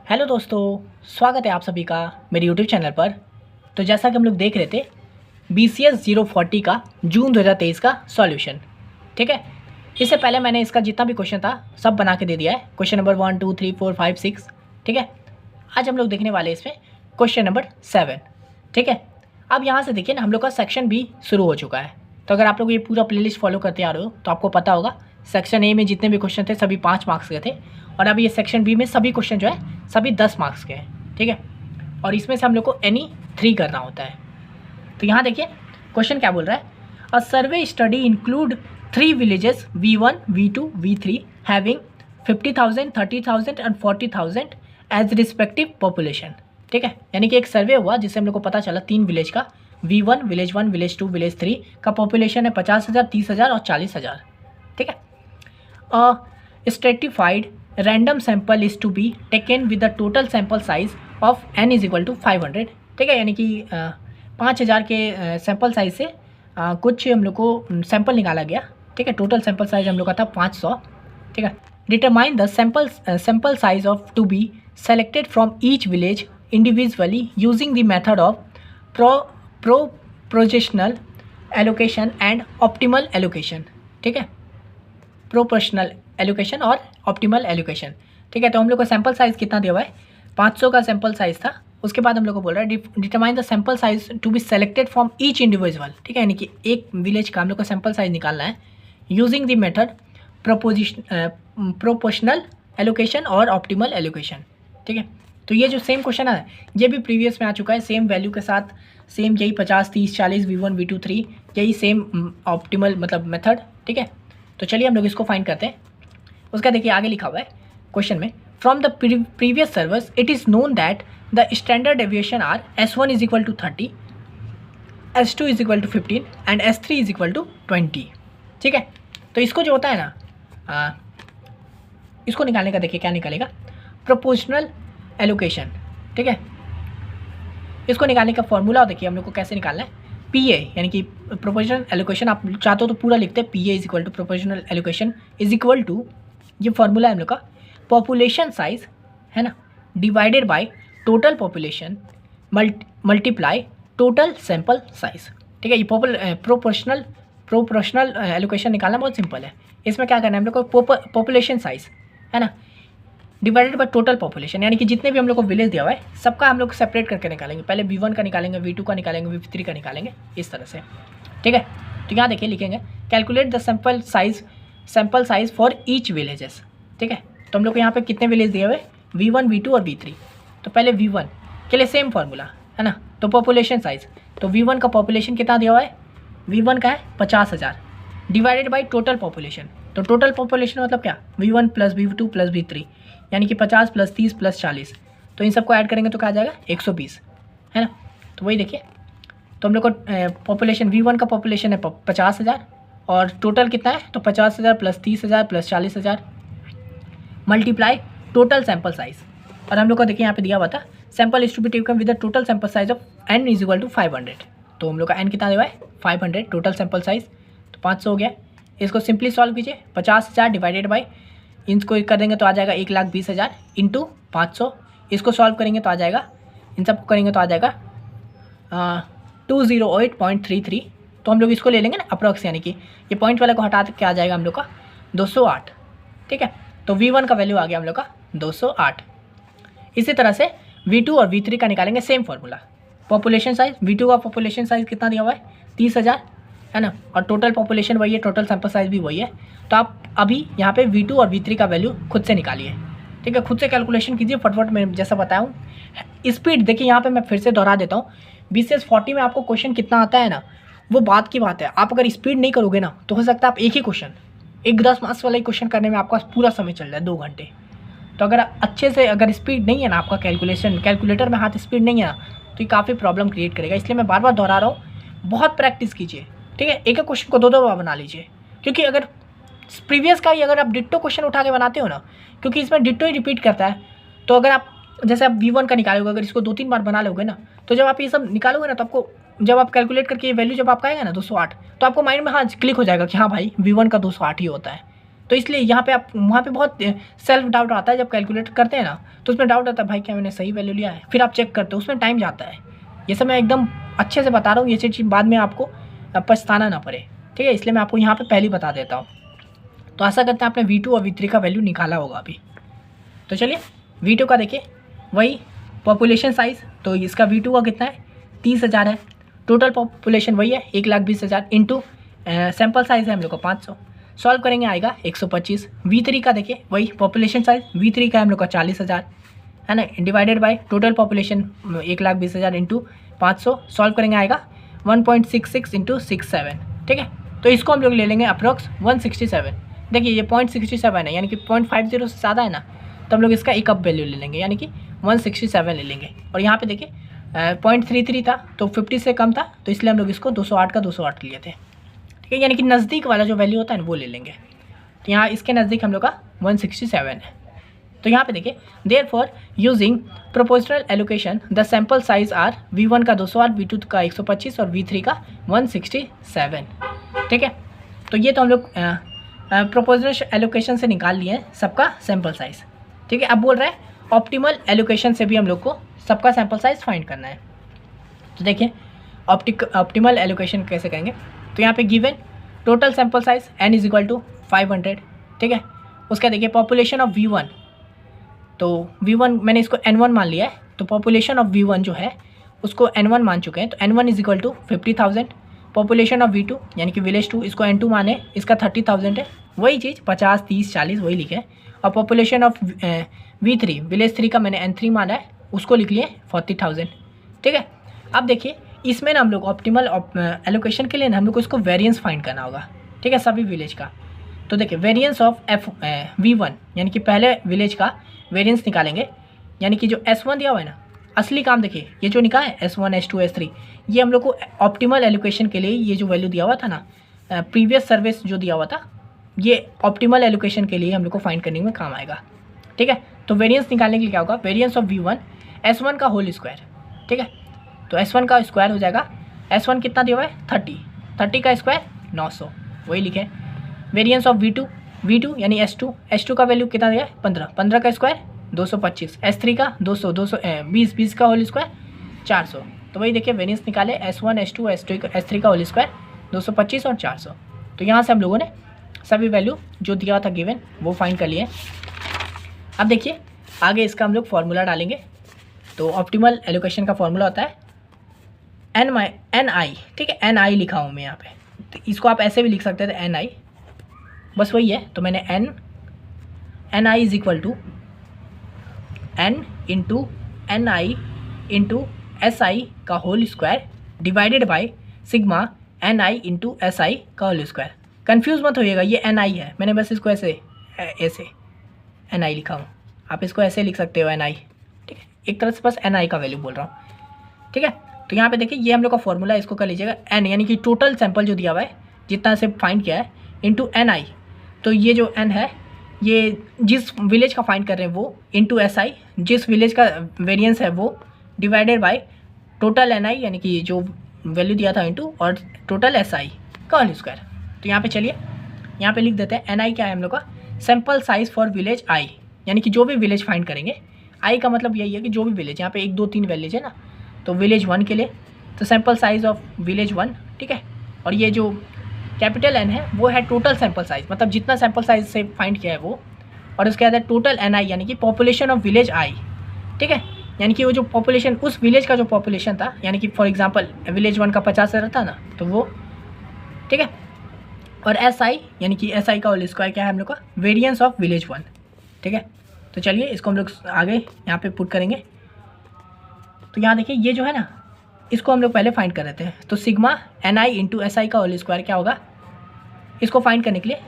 Hello दोस्तों, स्वागत है आप सभी का मेरे यूट्यूब चैनल पर। तो जैसा कि हम लोग देख रहे थे BCS 040 का जून 2023 का सॉल्यूशन, ठीक है। इससे पहले मैंने इसका जितना भी क्वेश्चन था सब बना के दे दिया है, क्वेश्चन नंबर 1 2 3 4 5 6, ठीक है। आज हम लोग देखने वाले इसमें क्वेश्चन नंबर 7, ठीक है। अब यहाँ से देखिए ना, हम लोग का सेक्शन भी शुरू हो चुका है। तो अगर आप लोग ये पूरा प्लेलिस्ट फॉलो करते आ रहे हो तो आपको पता होगा सेक्शन ए में जितने भी क्वेश्चन थे सभी 5 मार्क्स के थे, और अभी ये सेक्शन बी में सभी क्वेश्चन जो है सभी 10 मार्क्स के हैं, ठीक है। और इसमें से हम लोग को एनी 3 करना होता है। तो यहाँ देखिए क्वेश्चन क्या बोल रहा है, a survey study include 3 villages V1 V2 V3 having 50,000 30,000 and 40,000 as respective population, ठीक है। यानी कि एक सर्वे हुआ जिससे हम लोग को पता चला 3 विलेज का, V1 विलेज 1 विलेज 2 विलेज 3 का पॉपुलेशन है 50,000 30,000 और 40,000, ठीक है। Stratified random sample is to be taken with the total sample size of n is equal to 500, ठीक है। यानी कि 5,000 के सैंपल साइज से कुछ हम लोग को सैंपल निकाला गया, ठीक है। टोटल सैंपल साइज हम लोग का था 500, ठीक है। Determine the sample size of to be selected from each village individually using the method of proportional allocation and optimal allocation, ठीक है। प्रोपोर्शनल एलोकेशन और ऑप्टिमल एलोकेशन, ठीक है। तो हम लोग का सैंपल साइज़ कितना दिया हुआ है, 500 का सैंपल साइज़ था। उसके बाद हम लोग को बोल रहा है determine the sample size to be selected from each individual, ठीक है। यानी कि एक विलेज का हम लोग का सैंपल साइज निकालना है using the method proportional allocation और ऑप्टिमल एलोकेशन, ठीक है। तो ये जो सेम क्वेश्चन है ये भी प्रीवियस में आ चुका है, सेम वैल्यू के साथ, सेम यही 50 30 40 V1 V2 3 यही सेम ऑप्टिमल मतलब मेथड, ठीक है। तो चलिए हम लोग इसको फाइंड करते हैं। उसका देखिए आगे लिखा हुआ है क्वेश्चन में, from the previous servers it is known that the standard deviation are S1 is equal to 30, S2 is equal to 15 and S3 is equal to 20, ठीक है। तो इसको जो होता है ना, इसको निकालने का देखिए क्या निकालेगा, प्रोपोर्शनल एलोकेशन, ठीक है। इसको निकालने का फॉर्मूला देखिए हम लोग को कैसे निकालना है, PA यानी कि प्रोपोर्शनल एलोकेशन, आप चाहते हो तो पूरा लिखते हैं, PA is equal to proportional allocation is equal to, ये फॉर्मूला है हम लोग का, पॉपुलेशन साइज है ना divided by total population multiply total sample size, ठीक है। ये प्रोपोर्शनल एलोकेशन निकालना बहुत सिंपल है। इसमें क्या करना है हम लोग को, पॉपुलेशन साइज है ना डिवाइडेड बाय टोटल पॉपुलेशन, यानी कि जितने भी हम लोग को विलेज दिया हुआ है सबका हम लोग सेपरेट करके निकालेंगे। पहले V1 का निकालेंगे, V2 का निकालेंगे, V3 का निकालेंगे, इस तरह से, ठीक है। तो यहाँ देखिए लिखेंगे calculate the sample size for each villages, ठीक है। तो हम लोग को यहाँ पे कितने विलेज दिए हुए, V1 V2 और V3। तो पहले V1 के लिए सेम फार्मूला है ना, तो पॉपुलेशन साइज, तो V1 का पॉपुलेशन कितना दिया हुआ है, V1 का है 50,000 डिवाइडेड बाई टोटल पॉपुलेशन। तो टोटल पॉपुलेशन मतलब क्या, V1 plus V2 plus V3, यानी कि 50 प्लस 30 प्लस 40, तो इन सबको ऐड करेंगे तो क्या आ जाएगा 120, है ना। तो वही देखिए, तो हम लोग को पॉपुलेशन V1 का पॉपुलेशन है 50,000 और टोटल कितना है, तो 50,000 plus 30,000 plus 40,000 multiply total sample size. और हम लोग को देखिए यहाँ पे दिया हुआ था sample is to be taken with the total sample size of n is equal to 500। तो हम लोग का n कितना दिया हुआ है 500, टोटल सैंपल साइज तो 500 हो गया। इसको सिंपली सॉल्व कीजिए, 50,000 डिवाइडेड बाई, इनको कर देंगे तो आ जाएगा 1,20,000 इंटू 500। इसको सॉल्व करेंगे तो आ जाएगा, इन सबको करेंगे तो आ जाएगा 208.33। तो हम लोग इसको ले लेंगे ना अप्रॉक्स, यानी कि ये पॉइंट वाला को हटा के आ जाएगा हम लोग का 208, ठीक है। तो V1 का वैल्यू आ गया हम लोग का 208। इसी तरह से V2 और V3 का निकालेंगे, same formula, population size, V2 का पॉपुलेशन साइज कितना दिया हुआ है 30,000 है ना, और टोटल पॉपुलेशन वही है, टोटल सैंपल साइज भी वही है। तो आप अभी यहाँ पे V2 और V3 का वैल्यू खुद से निकालिए, ठीक है। खुद से कैलकुलेशन कीजिए फटफट, मैं जैसा बताया हूँ। स्पीड देखिए यहाँ पे मैं फिर से दोहरा देता हूँ, BCS 40 में आपको क्वेश्चन कितना आता है ना, वो बात की बात है। आप अगर स्पीड नहीं करोगे ना तो हो सकता है आप एक ही क्वेश्चन, एक 10 मार्क्स वाला ही क्वेश्चन करने में आपका पूरा समय चल रहा है 2 घंटे। तो अगर अच्छे से अगर स्पीड नहीं है ना, आपका कैलकुलेटर में हाथ स्पीड नहीं है ना, तो ये काफ़ी प्रॉब्लम क्रिएट करेगा। इसलिए मैं बार बार दोहरा रहा हूँ, बहुत प्रैक्टिस कीजिए, ठीक है। एक एक क्वेश्चन को 2-2 बार बना लीजिए, क्योंकि अगर प्रीवियस का ही अगर आप डिट्टो क्वेश्चन उठा के बनाते हो ना, क्योंकि इसमें डिट्टो ही रिपीट करता है, तो अगर आप जैसे आप V1 का निकालोगे, अगर इसको 2-3 बार बना लोगे ना, तो जब आप ये सब निकालोगे ना, तो आपको जब आप कैलकुलेट करके ये वैल्यू जब आपका आएगा ना 208, तो आपको माइंड में हाँ क्लिक हो जाएगा कि हाँ भाई V1 का 208 ही होता है। तो इसलिए यहाँ पे आप वहाँ पे बहुत सेल्फ डाउट आता है जब कैलकुलेट करते हैं ना, तो उसमें डाउट आता है भाई क्या मैंने सही वैल्यू लिया है, फिर आप चेक करते हो, उसमें टाइम जाता है। ये सब मैं एकदम अच्छे से बता रहा हूँ, ये चीज़ बाद में आपको पछताना ना पड़े, ठीक है, इसलिए मैं आपको यहाँ पर पहले ही बता देता हूँ। तो आशा करते हैं आपने V2 और V3 का वैल्यू निकाला होगा अभी। तो चलिए V2 का देखिए, वही पॉपुलेशन साइज़, तो इसका V2 का कितना है 30,000 है। टोटल पॉपुलेशन वही है 1,20,000 इंटू सैम्पल साइज़ है हम लोग का 500, सॉल्व करेंगे आएगा 125। V3 का देखिए वही पॉपुलेशन साइज, V3 का हम लोग का 40,000 है ना, divided by total population 1,20,000 into 500, solve करेंगे आएगा 1.66 इंटू 67, ठीक है। तो इसको हम लोग ले लेंगे अप्रॉक्स 167। देखिए ये 0.67 है, यानी कि 0.50 से ज़्यादा है ना, तो हम लोग इसका एक अप वैल्यू ले लेंगे, यानी कि 167 ले लेंगे। और यहाँ पे देखिए 0.33 था तो 50 से कम था, तो इसलिए हम लोग इसको 208 का 208 लिए थे, ठीक है, यानी कि नज़दीक वाला जो वैल्यू होता है ना वो ले लेंगे। तो यहाँ इसके नज़दीक हम लोग का 167 है। तो यहाँ पे देखिए therefore using proportional allocation the sample size are V1 का 208, V2 का 125 और V3 का 167, ठीक है। तो ये तो हम लोग प्रोपोर्शनल एलोकेशन से निकाल लिए हैं सबका सैम्पल साइज़, ठीक है। अब बोल रहा है ऑप्टिमल एलोकेशन से भी हम लोग को सबका सैम्पल साइज़ फाइंड करना है। तो देखिए ऑप्टिमल एलोकेशन कैसे करेंगे, तो यहाँ पे given total sample size n is equal to 500, ठीक है। उसका देखिए पॉपुलेशन ऑफ V1, तो V1 मैंने इसको N1 मान लिया है, तो पॉपुलेशन ऑफ V1 जो है उसको N1 मान चुके हैं, तो N1 is equal to 50,000। Population of V2 यानी कि विलेज 2, इसको N2 माने, इसका 30,000 है, वही चीज़ 50, 30, 40 वही लिखे। और पॉपुलेशन ऑफ V3 विलेज 3 का मैंने N3 माना है, उसको लिख लिए 40,000, ठीक है। अब देखिए इसमें ना हम लोग ऑप्टिमल एलोकेशन के लिए ना हम लोग को इसको वेरिएंस फाइंड करना होगा, ठीक है, सभी विलेज का। तो देखिए वेरिएंस ऑफ V1 यानी कि पहले विलेज का वेरिएंस निकालेंगे, यानी कि जो S1 दिया हुआ है ना, असली काम देखिए ये जो निकाला है S1, S2, S3, ये हम लोग को ऑप्टिमल एलोकेशन के लिए ये जो वैल्यू दिया हुआ था ना, प्रीवियस सर्विस जो दिया हुआ था, ये ऑप्टिमल एलोकेशन के लिए हम लोग को फाइंड करने में काम आएगा, ठीक है। तो वेरिएंस निकालने के लिए क्या होगा, वेरिएंस ऑफ V1 S1 का होल स्क्वायर, ठीक है। तो S1 का स्क्वायर हो जाएगा, S1 कितना दिया हुआ है 30 का स्क्वायर 900, वही लिखे। वेरिएंस ऑफ V2 यानी S2 का वैल्यू कितना दिया है 15 का स्क्वायर 225, S3 का 20 का होल स्क्वायर 400, तो वही देखिए वेरिएंस निकाले S1, S2, S3 का होल स्क्वायर 225 और 400। तो यहाँ से हम लोगों ने सभी वैल्यू जो दिया था गिवन वो फाइंड कर लिए। अब देखिए आगे इसका हम लोग फार्मूला डालेंगे। तो ऑप्टिमल एलोकेशन का फार्मूला होता है NI, ठीक है, NI लिखा हूँ मैं यहाँ पे, तो इसको आप ऐसे भी लिख सकते थे NI, बस वही है। तो मैंने NI is equal to N into NI into SI का whole square divided by sigma NI into SI का होल स्क्वायर। कन्फ्यूज़ मत होइएगा, ये NI है, मैंने बस इसको ऐसे NI लिखा हूँ, आप इसको ऐसे लिख सकते हो NI, ठीक है, एक तरह से बस NI का वैल्यू बोल रहा हूँ, ठीक है। तो यहाँ पे देखिए ये हम लोग का फॉर्मूला, इसको कर लीजिएगा N यानी कि टोटल सैंपल जो दिया हुआ है जितना से फाइंड किया है इंटू NI, तो ये जो N है ये जिस विलेज का फाइंड कर रहे हैं वो, इंटू SI जिस विलेज का वेरिएंस है वो, डिवाइडेड बाय टोटल NI यानी कि जो वैल्यू दिया था इंटू और टोटल SI का होल स्क्वायर। तो यहाँ पे चलिए यहाँ पे लिख देते हैं NI क्या है हम लोग का, sample size for village I, यानी कि जो भी विलेज फाइंड करेंगे, I का मतलब यही है कि जो भी विलेज, यहाँ पे 1, 2, 3 विलेज है ना, तो विलेज 1 के लिए तो सैंपल साइज ऑफ विलेज 1, ठीक है। और ये जो कैपिटल N है वो है टोटल सैंपल साइज, मतलब जितना सैंपल साइज से फाइंड किया है वो, और उसके बाद है टोटल NI यानी कि पॉपुलेशन ऑफ विलेज I, ठीक है, यानी कि वो जो पॉपुलेशन उस विलेज का जो पॉपुलेशन था, यानी कि फॉर एग्जांपल विलेज 1 का 50 रहता ना, तो वो, ठीक है। और SI यानी कि SI का होल स्क्वायर क्या है हम लोग का, वेरिएंस ऑफ विलेज 1, ठीक है। तो चलिए इसको हम लोग आगे यहाँ पे पुट करेंगे। तो यहाँ देखिए ये जो है ना, इसको हम लोग पहले फाइंड कर रहे थे, तो सिग्मा NI इंटू SI का होल स्क्वायर क्या होगा, इसको फाइंड करने के लिए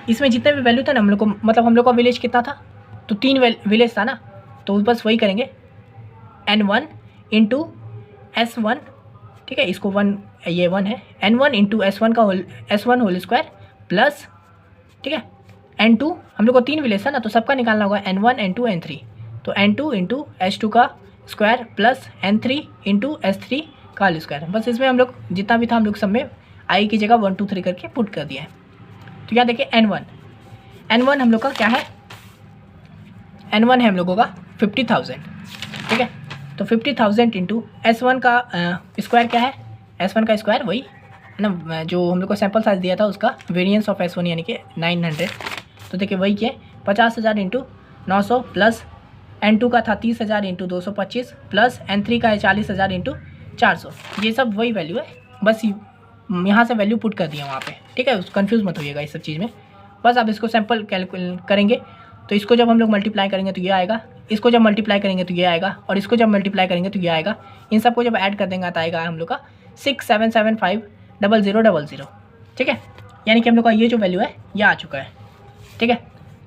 इसमें जितने भी वैल्यू था ना हम लोग को, मतलब हम लोग का विलेज कितना था, तो 3 विलेज था ना, तो बस वही करेंगे N1 इंटू S1, ठीक है, इसको 1 ये 1 है, N1 into S1 whole square plus, ठीक है, N2 हम लोग को 3 विलेज था ना, तो सबका निकालना होगा N1, N2, N3, तो N2 इंटू S2 का square plus N3 into S3 का होल स्क्वायर। बस इसमें हम लोग जितना भी था हम लोग सब में I की जगह 1, 2, 3 करके पुट कर दिया है। तो यहाँ देखिए N1 हम लोग का क्या है, N1 है हम लोगों का 50,000, ठीक है। तो 50,000 इंटू S1 का स्क्वायर क्या है, S1 का स्क्वायर वही है ना, जो हम लोग को सैम्पल साइज दिया था उसका वेरिएंस ऑफ S1 यानी कि 900। तो देखिए वही क्या 50,000 इंटू 900 प्लस N2 का था 30,000 इंटू 225 प्लस N3 का है 40,000 इंटू 400। ये सब वही वैल्यू है, बस यहाँ से वैल्यू पुट कर दिया वहाँ पे, ठीक है। कंफ्यूज मत होइएगा इस सब चीज़ में। बस आप इसको सैम्पल कैलकुलेट करेंगे तो इसको जब हम लोग मल्टीप्लाई करेंगे तो ये आएगा, इसको जब मल्टीप्लाई करेंगे तो ये आएगा, और इसको जब मल्टीप्लाई करेंगे तो ये आएगा। इन सबको जब ऐड कर देंगे तो आएगा हम लोग का 67750000, ठीक है। यानी कि हम लोग का ये जो वैल्यू है ये आ चुका है, ठीक है।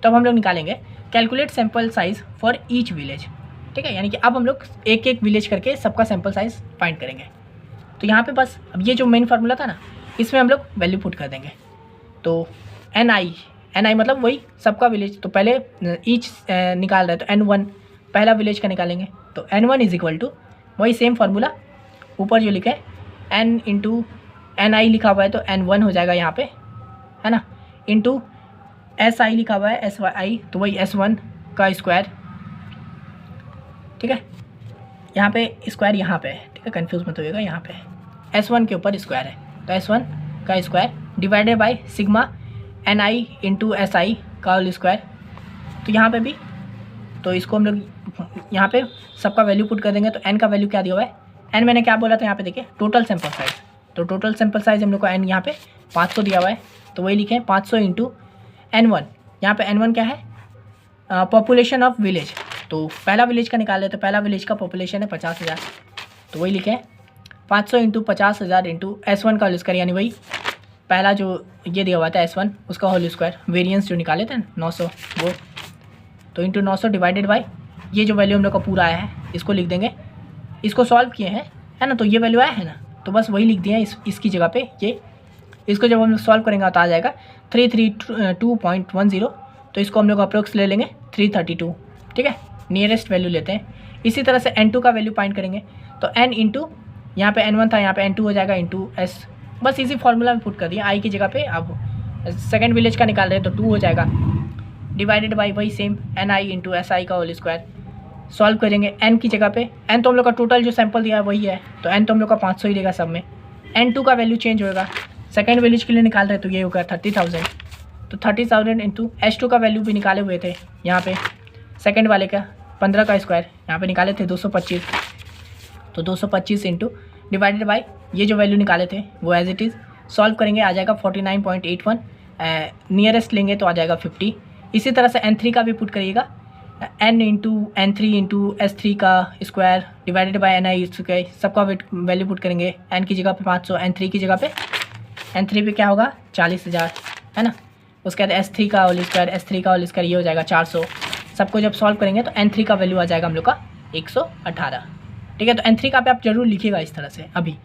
तो अब हम लोग निकालेंगे calculate sample size for each village, ठीक है। यानी कि अब हम लोग एक एक विलेज करके सबका सैम्पल साइज़ फाइंड करेंगे। तो यहाँ पे बस अब ये जो मेन फार्मूला था ना, इसमें हम लोग वैल्यू पुट कर देंगे। तो NI मतलब वही सबका विलेज, तो पहले ईच निकाल रहे हैं तो N1 पहला विलेज का निकालेंगे। तो N1 इज इक्वल टू वही सेम फार्मूला ऊपर जो लिखा है N इंटू NI लिखा हुआ है तो N1 हो जाएगा यहाँ पे, है ना, इंटू SI लिखा हुआ है SI तो वही S1 का स्क्वायर, ठीक है। यहाँ पे स्क्वायर यहाँ पे है, ठीक है, कंफ्यूज मत होइएगा। यहाँ पे S1 के ऊपर स्क्वायर है तो S1 का square divided by sigma NI into SI का होल स्क्वायर। तो यहाँ पे भी तो इसको हम लोग यहाँ पे सबका वैल्यू पुट कर देंगे। तो N का वैल्यू क्या दिया हुआ है, N मैंने क्या बोला था यहाँ पे देखिए टोटल सैम्पल साइज। तो टोटल सैम्पल साइज हम लोग को N यहाँ पे 500 दिया हुआ है, तो वही लिखें 500 इंटू N1। यहाँ पे N1 क्या है, पॉपुलेशन ऑफ विलेज। तो पहला विलेज का निकाल रहे तो पहला विलेज का पॉपुलेशन है 50,000, तो वही लिखें 500 इंटू 50,000 इंटू S1 का होल स्क्वायर, यानी वही पहला जो ये दिया हुआ था S1 उसका होल स्क्वायर, वेरिएंस जो निकाले थे 900 वो, तो इंटू 900 डिवाइडेड बाई ये जो वैल्यू हम लोग का पूरा आया है इसको लिख देंगे। इसको सॉल्व किए हैं, है ना, तो ये वैल्यू आया है ना, तो बस वही लिख दिए इसकी जगह पे ये। इसको जब हम लोग सॉल्व करेंगे तो आ जाएगा 332.10। तो इसको हम लोग अप्रोक्स ले लेंगे 332, ठीक है, नियरेस्ट वैल्यू लेते हैं। इसी तरह से N2 का वैल्यू फाइंड करेंगे तो N इंटू यहाँ पे N1 था, यहाँ पे N2 हो जाएगा इंटू S। बस इसी फॉर्मूला में पुट कर दिया I की जगह पे। अब सेकंड विलेज का निकाल रहे हैं तो 2 हो जाएगा डिवाइडेड बाई वही सेम NI इंटू SI का होल स्क्वायर। सॉल्व करेंगे N की जगह पे, N तो हम लोग का टोटल जो सैंपल दिया है वही है, तो N तो हम लोग का 500 ही देगा सब में। N2 का वैल्यू चेंज होगा, सेकंड विलेज के लिए निकाल रहे हैं तो ये होगा 30,000। तो 30,000 इंटू S2 का वैल्यू भी निकाले हुए थे यहाँ पे, सेकंड वाले का 15 का स्क्वायर यहाँ पे निकाले थे 225। तो 225 इंटू डिवाइडेड बाई ये जो वैल्यू निकाले थे वो एज इट इज़ सॉल्व करेंगे आ जाएगा 49.81। नियरेस्ट लेंगे तो आ जाएगा 50। इसी तरह से N3 का भी पुट करिएगा, N into N3 into S3 का स्क्वायर डिवाइडेड बाई NI सबका वैल्यू पुट करेंगे। N की जगह पे 500, N3 की जगह पे N3 पे क्या होगा 40,000, है ना। उसके बाद S3 का होल स्क्वायर, S3 का होल स्क्वायर ये हो जाएगा 400। सबको जब सॉल्व करेंगे तो N3 का वैल्यू आ जाएगा हम लोग का 118, ठीक है। तो N3 का पे आप जरूर लिखिएगा इस तरह से अभी।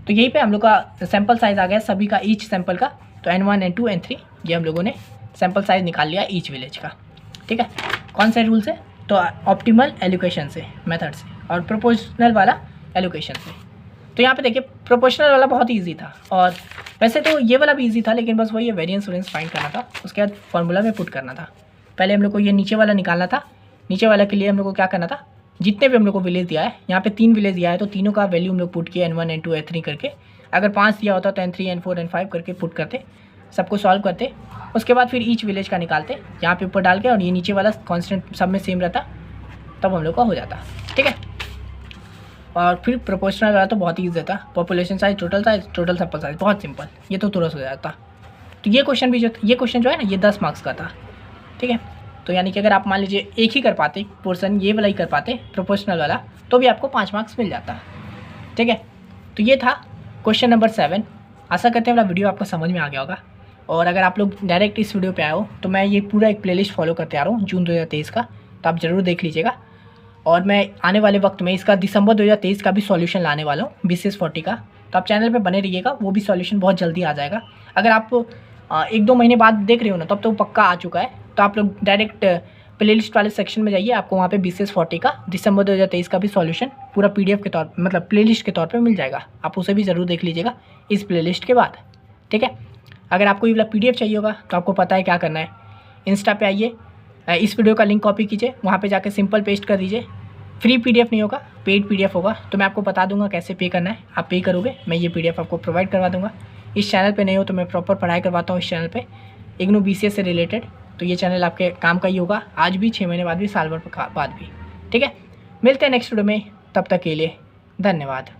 तो यहीं पे हम लोग का सैंपल साइज़ आ गया सभी का, ईच सैंपल का। तो N1 N2 N3 ये हम लोगों ने सैंपल साइज़ निकाल लिया ईच विलेज का, ठीक है। कौन से रूल से, तो ऑप्टिमल एलोकेशन से मेथड से, और प्रोपोर्शनल वाला एलोकेशन से। तो यहाँ पे देखिए प्रोपोर्शनल वाला बहुत ईजी था, और वैसे तो ये वाला भी ईजी था, लेकिन बस वही वेरिएंस फाइंड करना था, उसके बाद फार्मूला में पुट करना था। पहले हम लोग को ये नीचे वाला निकालना था, नीचे वाला के लिए हम लोग को क्या करना था, जितने भी हम लोग को विलेज दिया है, यहाँ पे 3 विलेज दिया है तो तीनों का वैल्यू हम लोग पुट किया N1 N2 N3 करके। अगर 5 दिया होता तो N3 N4 N5 करके पुट करते, सबको सॉल्व करते। उसके बाद फिर ईच विलेज का निकालते यहाँ पे ऊपर डाल के, और ये नीचे वाला कांस्टेंट सब में सेम रहता, तब हम लोग का हो जाता, ठीक है। और फिर प्रोपोर्शनल वाला तो बहुत ही ईजी था, population size, total sample size, बहुत सिंपल, ये तो तुरंत हो जाता। तो ये क्वेश्चन जो है ना ये 10 मार्क्स का था, ठीक है। तो यानी कि अगर आप मान लीजिए एक ही कर पाते पोर्सन, ये वाला ही कर पाते प्रोपोर्शनल वाला, तो भी आपको 5 मार्क्स मिल जाता, ठीक है। तो ये था क्वेश्चन नंबर 7। आशा करते हैं मेरा वीडियो आपको समझ में आ गया होगा। और अगर आप लोग डायरेक्ट इस वीडियो पे आए हो तो मैं ये पूरा एक प्लेलिस्ट फॉलो करते आ रहा हूँ जून 2023 का, तो आप ज़रूर देख लीजिएगा। और मैं आने वाले वक्त में इसका दिसंबर 2023 का भी सॉल्यूशन लाने वाला हूँ BCS 40 का, तो आप चैनल पे बने रहिएगा, वो भी सॉल्यूशन बहुत जल्दी आ जाएगा। अगर आप 1-2 महीने बाद देख रहे हो ना तब तो पक्का आ चुका है, तो आप लोग डायरेक्ट प्लेलिस्ट वाले सेक्शन में जाइए, आपको वहाँ पे BCS 40 का दिसंबर 2023 का भी सॉल्यूशन पूरा PDF के तौर मतलब प्लेलिस्ट के तौर पे मिल जाएगा, आप उसे भी ज़रूर देख लीजिएगा इस प्लेलिस्ट के बाद, ठीक है। अगर आपको ये वाला PDF चाहिए होगा तो आपको पता है क्या करना है, इंस्टा पे आइए, इस वीडियो का लिंक कॉपी कीजिए, वहाँ पे जाके सिंपल पेस्ट कर दीजिए। फ्री PDF नहीं होगा, पेड PDF होगा, तो मैं आपको बता दूंगा कैसे पे करना है। आप पे करोगे, मैं ये PDF आपको प्रोवाइड करवा दूंगा। इस चैनल पे नहीं हो तो मैं प्रॉपर पढ़ाई करवाता हूँ इस चैनल पे, इग्नू BCS से रिलेटेड। तो ये चैनल आपके काम का ही होगा, आज भी, 6 महीने बाद भी, साल भर बाद भी। ठीक है, मिलते हैं नेक्स्ट वीडियो में, तब तक के लिए धन्यवाद।